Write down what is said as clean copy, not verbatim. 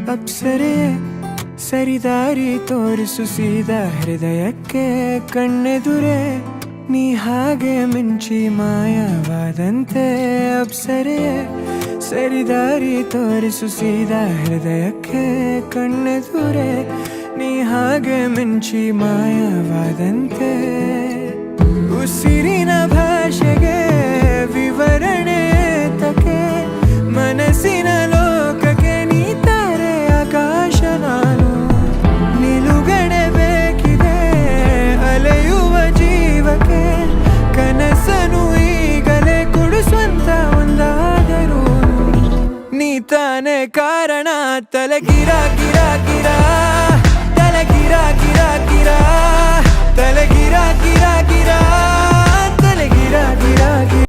ಅಪ್ಸರೆ ಸರಿದಾರಿ ತೋರಿಸು ಸೀದಾ ಹೃದಯಕ್ಕೆ ಕಣ್ಣೆದುರೆ ನೀ ಹಾಗೆ ಮಿಂಚಿ ಮಾಯವಾದಂತೆ ಅಪ್ಸರೆ ಸರಿದಾರಿ ತೋರಿಸು ಸೀದಾ ಹೃದಯಕ್ಕೆ ಕಣ್ಣೆದುರೆ ನೀ ಹಾಗೆ ಮಿಂಚಿ ಮಾಯವಾದಂತೆ ಉಸಿರಿನ ಭಾಷೆಗೆ ವಿವರಣೆ ತಕೆ ಮನಸ್ಸಿನ ಲೋಕಕ್ಕೆ ನೀ ತಾರೆ ಆಕಾಶ ನಾನು ನಿಲುಗಡೆ ಬೇಕಿದೆ ಅಲೆಯುವ ಜೀವಕ್ಕೆ ಕನಸನು ಈಗಲೇ ಕೊಡಿಸುವಂತ ಒಂದಾದರೂ ನೀ ತಾನೇ ಕಾರಣ ತಲೆ ಗಿರ ಗಿರ ಗಿರ ತಲೆ ಗಿರ ಗಿರ ಗಿರ ತಲೆ ಗಿರ ಗಿರ ಗಿರ ತಲೆ ಗಿರ ಗಿರ ಗಿರ